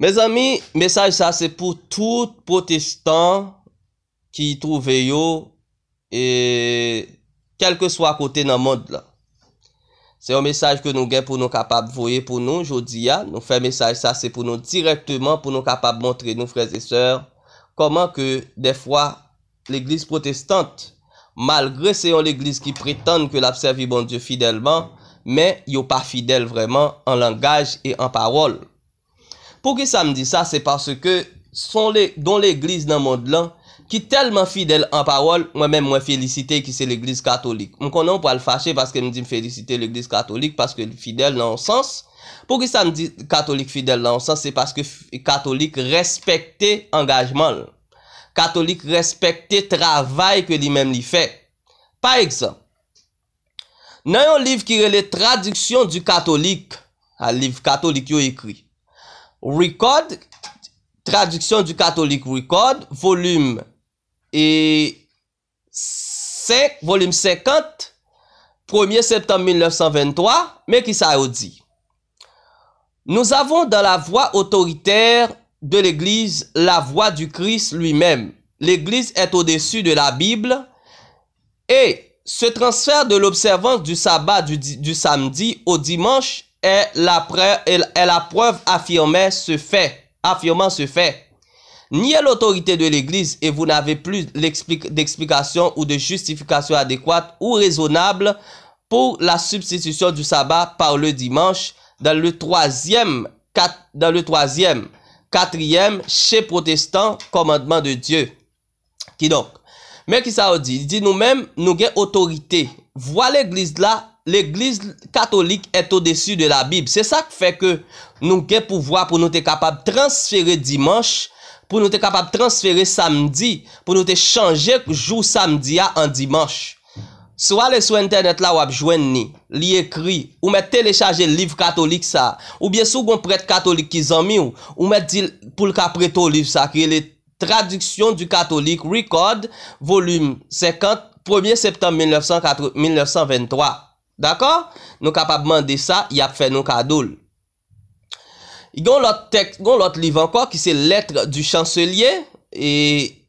Mes amis, message ça c'est pour tout protestant qui trouve yo et quel que soit côté dans le monde là. C'est un message que nous gagnons pour nous capables de voyer pour nous aujourd'hui. Nous fait message ça c'est pour nous directement pour nous capables de montrer nos frères et sœurs comment que des fois l'église protestante malgré c'est l'église qui prétend que l'a servi bon Dieu fidèlement mais yo pas fidèle vraiment en langage et en parole. Pour qui ça me dit ça, c'est parce que dans l'église dans le monde là, qui tellement fidèle en parole, moi-même, moi félicité qui c'est l'église catholique. Je connais pas le fâcher parce que me dit féliciter l'église catholique parce que fidèle dans le sens. Pour qui ça me dit catholique fidèle dans le sens, c'est parce que catholique respecter engagement. Catholique respecter travail que lui-même lui fait. Par exemple, dans un livre qui est les traductions du catholique, un livre catholique qui est écrit. Record, traduction du catholique Record, volume 50, 1er septembre 1923, mais qui ça dit? Nous avons dans la voix autoritaire de l'Église la voix du Christ lui-même. L'Église est au-dessus de la Bible et ce transfert de l'observance du sabbat du samedi au dimanche est la preuve affirmant ce fait. Niez l'autorité de l'Église et vous n'avez plus d'explication ou de justification adéquate ou raisonnable pour la substitution du sabbat par le dimanche dans le quatrième chez protestants commandement de Dieu. Qui donc? Mais qui ça dit? Il dit nous-mêmes, nous avons autorité. Voilà l'église là. L'église catholique est au-dessus de la Bible. C'est ça qui fait que nous avons pouvoir pour nous être capables de transférer dimanche, pour nous être capables de transférer samedi, pour nous être changer jour samedi en dimanche. Soit aller sur internet là ou ap joindre li écrit ou mettre télécharger le livre catholique ça ou bien sous gon prêtre catholique qui zanmi ou mettre dit pour le prêter au livre ça qui est les traductions du catholique Record volume 50 1er septembre 1923. D'accord? Nous capables de demander ça, il a fait nos cadeaux. Il y a l'autre texte, l'autre livre encore qui c'est lettre du chancelier et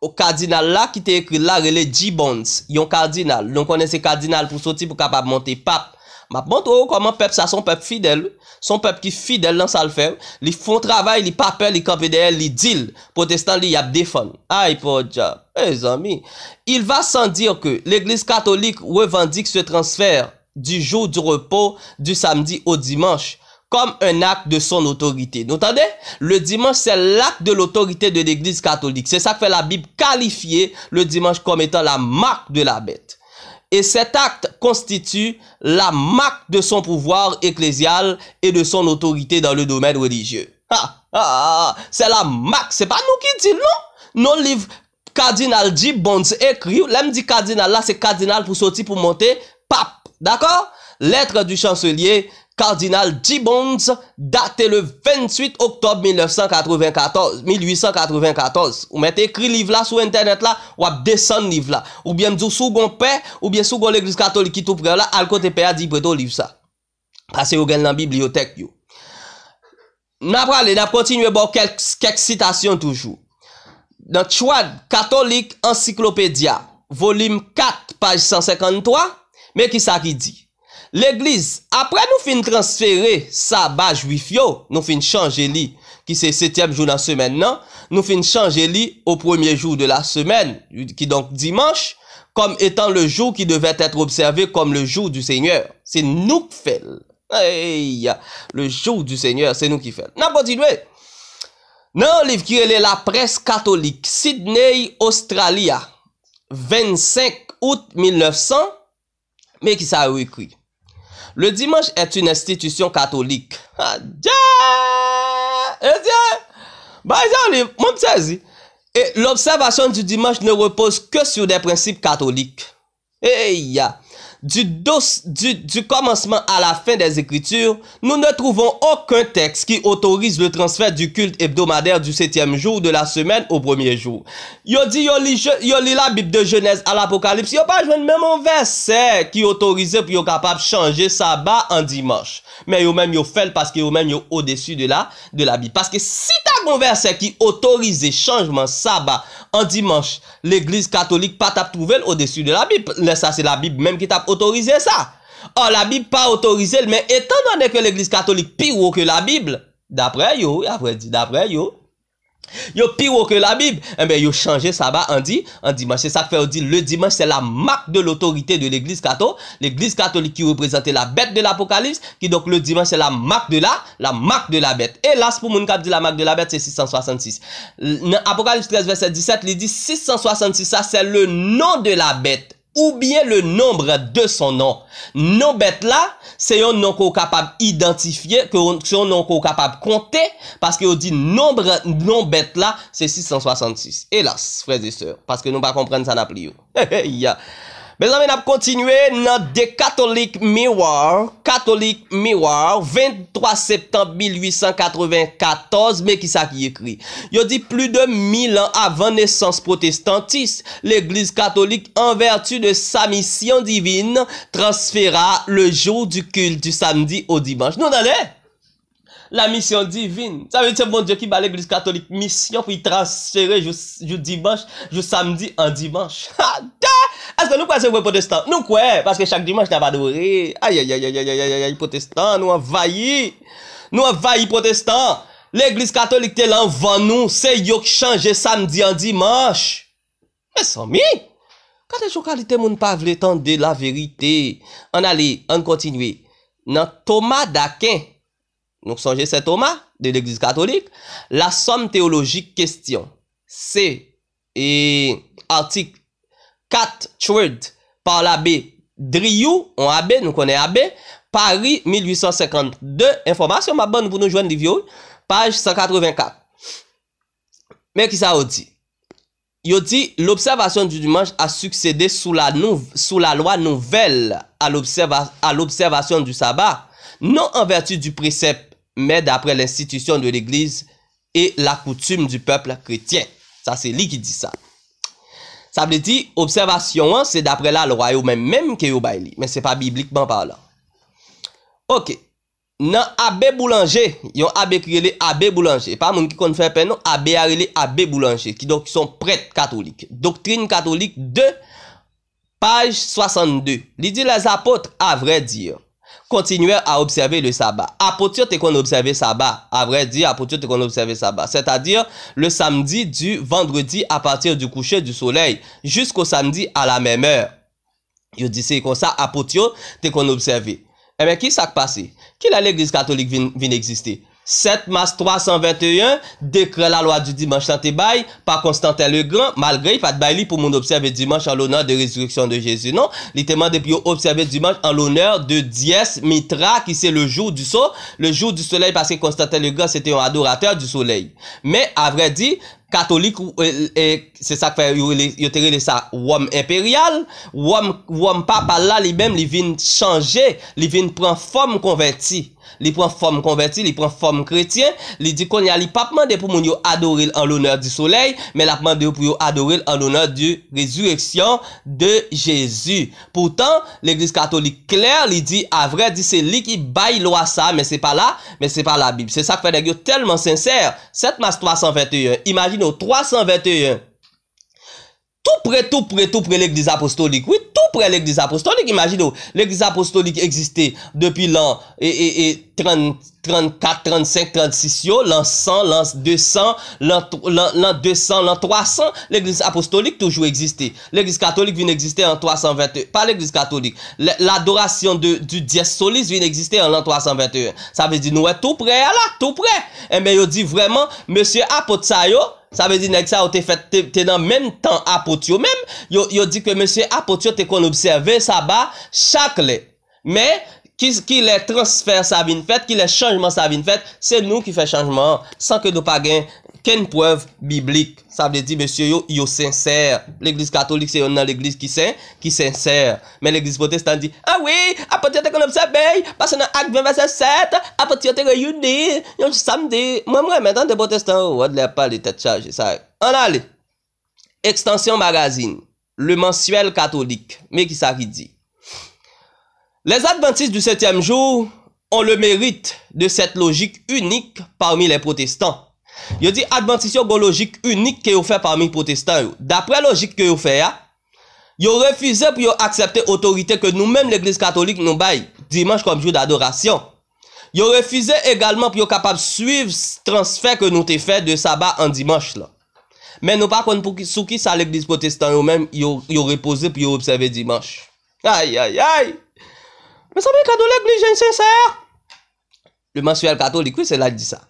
au cardinal là qui était écrit là relé Gibbons, yon cardinal. Donc on est cardinal pour sortir pour capable monter pape. M'a montre comment peuple ça son peuple fidèle, son peuple qui fidèle dans ça le fait, ils font travail, ils pas peur, ils campent derrière, ils deal, protestant li y a défendre. Aïe pour job. Les amis, il va sans dire que l'église catholique revendique ce transfert du jour du repos du samedi au dimanche comme un acte de son autorité. Vous entendez? Le dimanche, c'est l'acte de l'autorité de l'église catholique. C'est ça que fait la Bible qualifier le dimanche comme étant la marque de la bête. Et cet acte constitue la marque de son pouvoir ecclésial et de son autorité dans le domaine religieux. C'est la marque, c'est pas nous qui disons non. Nos livres cardinal Gibbons écrit, l'aime dit cardinal là, c'est cardinal pour sortir pour monter pape. D'accord? Lettre du chancelier cardinal Gibbons daté le 28 octobre 1894. Ou mettez écrit livre là sur internet là, ou descendre livre là. Ou bien dit sous gon père, ou bien sous gon l'église catholique qui tout près là, al côté père dit prêter livre ça. Parce que vous gagne dans bibliothèque yo. N'a continuer bon quelques citations toujours. Dans Chouad Catholique Encyclopédia, volume 4, page 153, mais qui ça qui dit? L'église, après nous fin transférer sabbat juif yo, nous fin changer li, qui c'est 7e jour dans la semaine, non? Nous fin changer li au premier jour de la semaine, qui donc dimanche, comme étant le jour qui devait être observé comme le jour du Seigneur. C'est nous qui faisons. Hey, le jour du Seigneur, c'est nous qui faisons. N'a continué. Dans le livre qui est la presse catholique, Sydney, Australia, 25 août 1900, mais qui ça a écrit? Le dimanche est une institution catholique. Et l'observation du dimanche ne repose que sur des principes catholiques. du commencement à la fin des Écritures, nous ne trouvons aucun texte qui autorise le transfert du culte hebdomadaire du 7e jour de la semaine au premier jour. Yo dit yo li la Bible de Genèse à l'Apocalypse, yo pas joindre même un verset qui autorise pour yo capable changer sabbat en dimanche. Mais yo même yo fait parce que yo même yo au-dessus de la Bible. Parce que si t'as un verset qui autorise changement sabbat en dimanche, l'église catholique pas t'a trouvé au-dessus de la Bible. Ça c'est la Bible même qui t'a autorisé ça. Or la Bible pas autorisé, mais étant donné que l'église catholique pire que la Bible, d'après yo pire que la Bible, eh ben yo changé sabbat en dimanche. C'est ça que fait dit le dimanche c'est la marque de l'autorité de l'église catholique qui représentait la bête de l'Apocalypse, qui donc le dimanche c'est la marque de la bête. Et là pour moun k'ap dit la marque de la bête c'est 666. Dans Apocalypse 13 verset 17, il dit 666 ça c'est le nom de la bête ou bien le nombre de son nom. Non bête là, c'est un nom qu'on capable identifier, c'est un nom qu'on capable compter, parce que on dit nombre non bête là, c'est 666. Hélas, frères et sœurs, parce que nous pas comprendre ça n'a plus. Mais on va continuer dans The Catholic Mirror, 23 septembre 1894, mais qui ça qui écrit? Il dit plus de 1000 ans avant naissance protestantiste, l'église catholique, en vertu de sa mission divine, transféra le jour du culte du samedi au dimanche. Nous allons la mission divine. Ça veut dire que bon Dieu qui bat l'église catholique mission pour y transférer jour dimanche, jour samedi en dimanche. Est-ce que nous croyons que protestants? Nous croyons, parce que chaque dimanche, nous avons adoré. Aïe, protestants, nous envahis protestants. L'église catholique, t'es là avant nous, c'est yo qui change samedi en dimanche. Mais sans mi, quand les gens qualité moun pas vle tendre la vérité, on continue. Dans Thomas d'Aquin, nous songez c'est Thomas de l'église catholique, la somme théologique question, c'est article 4 Trade par l'abbé Driou, on abbé, nous connaissons abbé, Paris 1852, information ma bonne pour nous joindre livre, page 184. Mais qui ça dit? Il dit l'observation du dimanche a succédé sous la loi nouvelle à l'observation du sabbat, non en vertu du précepte, mais d'après l'institution de l'église et la coutume du peuple chrétien. Ça c'est lui qui dit ça. Ça veut dire, observation, c'est d'après la loi, même que yo baili, mais c'est pas bibliquement parlant. Ok. Nan abbé Boulanger, yon abbé créé abbé Boulanger, pas moun qui kon fait peine non, abbé arrêté abbé Boulanger, qui donc sont prêtres catholiques. Doctrine catholique 2, page 62. Il dit les apôtres, à vrai dire, continuèrent à observer le sabbat. Apôtres te qu'on observer sabbat. À vrai dire, apôtres te qu'on observer sabbat. C'est-à-dire le samedi du vendredi à partir du coucher du soleil jusqu'au samedi à la même heure. Il dit c'est comme ça, apôtres te qu'on observer. Eh bien, qui s'est passé? Qui la l'église catholique vient exister? 7 mars 321, décret la loi du dimanche dans bail par Constantin le Grand, malgré il pas de bail pour mon observer dimanche en l'honneur de résurrection de Jésus. Non, il demande depuis observer dimanche en l'honneur de Dies Mitra, qui c'est le jour du soleil, parce que Constantin le Grand c'était un adorateur du soleil. Mais à vrai dire, catholique, c'est ça que fait, il ça, Rome impérial, Rome papa là, lui-même, il vient changer, il vient prendre forme convertie. Il prend forme convertie, il prend forme chrétien, il dit qu'on y a pas demandé pour moun yo adorer en l'honneur du soleil, mais la demandé pour yo adorer en l'honneur de résurrection de Jésus. Pourtant, l'église catholique claire, il dit à vrai dit c'est lui qui baille loi ça, mais c'est pas la Bible. C'est ça que fait des tellement sincère. 7 mars 321. Imaginez 321. Tout près l'église apostolique. Oui, tout près l'église apostolique. Imaginez, l'église apostolique existait depuis l'an 34, 35, 36, l'an 100, l'an 200, l'an 300. L'église apostolique toujours existait. L'église catholique vient exister en 321. Pas l'église catholique. L'adoration du Dies Solis vient exister en l'an 321. Ça veut dire, nous, tout près là, tout près. Eh bien, il dit vraiment, monsieur apôtre ça veut dire que ça a fait t'es dans même temps apôtre même yo dit que monsieur apôtre te qu'on observer sabbat chaque lait mais qui les transferts ça vient fait, qui les changements ça vient fait, c'est nous qui fait changement sans que nous pas gain qu'une preuve biblique. Ça veut dire monsieur yo sincère. L'église catholique c'est dans l'église qui sincère. Mais l'église protestante dit ah oui, à partir de qu'on observe parce que dans Acte 20 verset 7, à partir de réunis, un samedi, moi maintenant des protestants on va pas les têtes chargées ça. On allez. Extension magazine, le mensuel catholique. Mais qui ça qui dit? Les adventistes du 7e jour ont le mérite de cette logique unique parmi les protestants. Yo dit adventistes ont une logique unique que vous fait parmi les protestants. D'après la logique que vous fait, vous refusez pour accepter l'autorité que nous-mêmes, l'église catholique, nous baille dimanche comme jour d'adoration. Vous refusez également pour être capable de suivre le transfert que nous avons fait de sabbat en dimanche. Là. Mais nous pas contre pour qui ça l'église protestante eux-mêmes, ils reposé pour observer dimanche. Aïe aïe aïe. Mais ça veut dire que l'église sincère. Le mensuel catholique, oui, c'est là qui dit ça.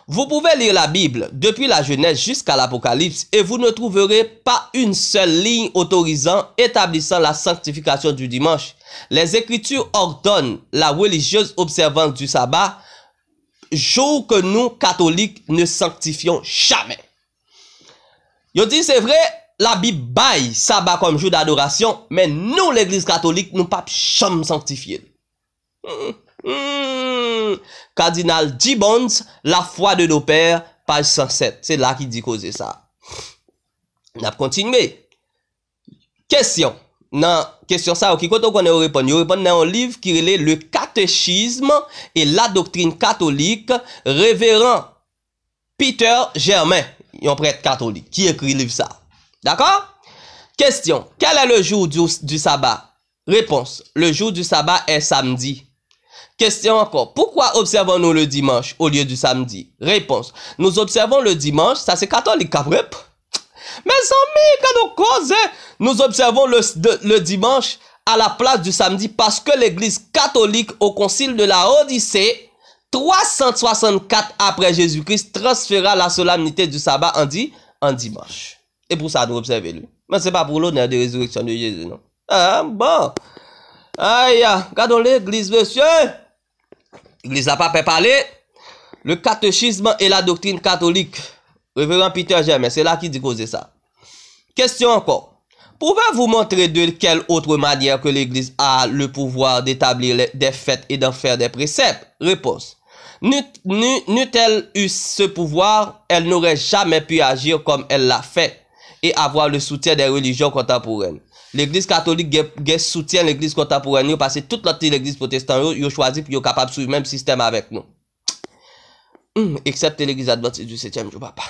Vous pouvez lire la Bible depuis la Genèse jusqu'à l'Apocalypse et vous ne trouverez pas une seule ligne autorisant, établissant la sanctification du dimanche. Les Écritures ordonnent la religieuse observance du sabbat, jour que nous, catholiques, ne sanctifions jamais. Yo dit c'est vrai, la Bible baille sabbat comme jour d'adoration, mais nous, l'église catholique, nous pas jamais sanctifier. Cardinal Gibbons, La foi de nos pères, page 107. C'est là qui dit causer ça. On a continué. Question. Non, question ça, qui quand on connaît répondre. On répond dans un livre qui relève le catéchisme et la doctrine catholique, révérend Peter Germain, un prêtre catholique, qui écrit le livre ça. D'accord? Question. Quel est le jour du sabbat? Réponse. Le jour du sabbat est samedi. Question encore. Pourquoi observons-nous le dimanche au lieu du samedi? Réponse. Nous observons le dimanche, ça c'est catholique après. Mais amis, quand nous causons, nous observons le dimanche à la place du samedi parce que l'église catholique au concile de la Odyssée, 364 après Jésus-Christ, transféra la solennité du sabbat en dimanche. Et pour ça, nous observons lui. Mais c'est pas pour l'honneur de résurrection de Jésus, non? Ah, bon. Aïe, regardons l'église, monsieur. L'église n'a pas parlé. Le catéchisme et la doctrine catholique. Révérend Peter Germain, c'est là qui dit causer ça. Question encore. Pouvez-vous montrer de quelle autre manière que l'église a le pouvoir d'établir des fêtes et d'en faire des préceptes? Réponse. N'eût-elle eu ce pouvoir, elle n'aurait jamais pu agir comme elle l'a fait et avoir le soutien des religions contemporaines. L'église catholique soutient l'église contemporaine parce que toute l'autre l'église protestante yo choisi pour être capable de suivre le même système avec nous. Excepté l'église adventiste du 7e jour, papa.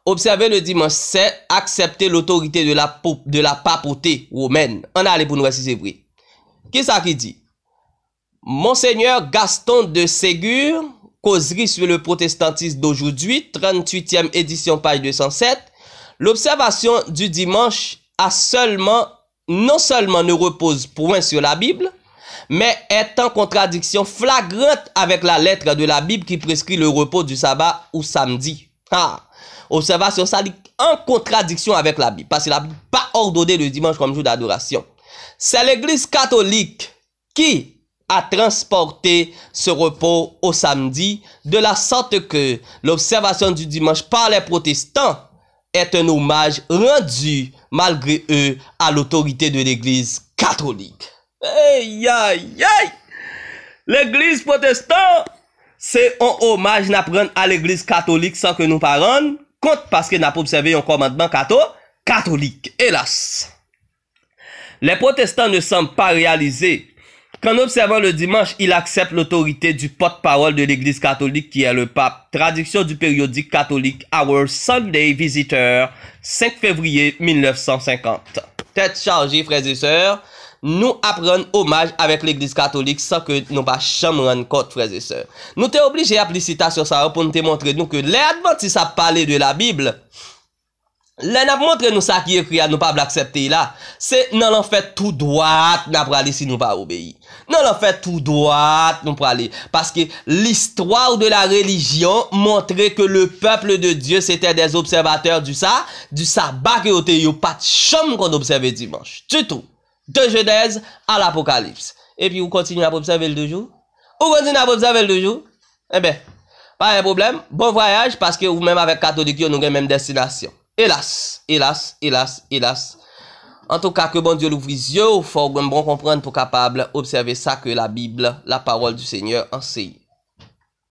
Observer le dimanche, c'est accepter l'autorité de la papauté romaine. On a allé pour nous voir si c'est vrai. Qui ça qui dit? Monseigneur Gaston de Ségur, causerie sur le protestantisme d'aujourd'hui, 38e édition, page 207. L'observation du dimanche non seulement ne repose point sur la Bible, mais est en contradiction flagrante avec la lettre de la Bible qui prescrit le repos du sabbat ou samedi. Observation ça en contradiction avec la Bible, parce que la Bible n'a pas ordonné le dimanche comme jour d'adoration. C'est l'église catholique qui a transporté ce repos au samedi, de la sorte que l'observation du dimanche par les protestants est un hommage rendu, malgré eux, à l'autorité de l'église catholique. Aïe, aïe, aïe! L'église protestante, c'est un hommage n'apprendre à l'église catholique sans que nous parlons compte parce que n'a pas observé un commandement catholique. Hélas! Les protestants ne semblent pas réaliser qu'en observant le dimanche, ils acceptent l'autorité du porte-parole de l'église catholique qui est le pape. Traduction du périodique catholique Our Sunday Visitor, 5 février 1950. Tête chargée, frères et sœurs, nous apprenons hommage avec l'église catholique sans que nous pas jamais rendre compte, frères et sœurs. Nous t'es obligé à appliquer sur ça pour nous montrer nous que les adventistes a parlé de la Bible. Là, n'a montré nous ça qui est écrit à nous pas l'accepter là. C'est non l'en fait tout droit, n'a pas aller si nous pas obéir. Non l'en fait tout droit, nous pas aller parce que l'histoire de la religion montrait que le peuple de Dieu c'était des observateurs du sabbat que yo pas de chambre qu'on observait dimanche. Du tout. De Genèse à l'Apocalypse. et puis vous continuez à observer le toujours. Vous continuez à observer le toujours. Eh bien, pas de problème. Bon voyage parce que vous-même avec catholique, nous avons la même destination. Hélas, hélas, hélas, hélas. En tout cas, que bon Dieu l'ouvre les yeux, il faut bon comprendre pour capable observer ça que la Bible, la parole du Seigneur enseigne.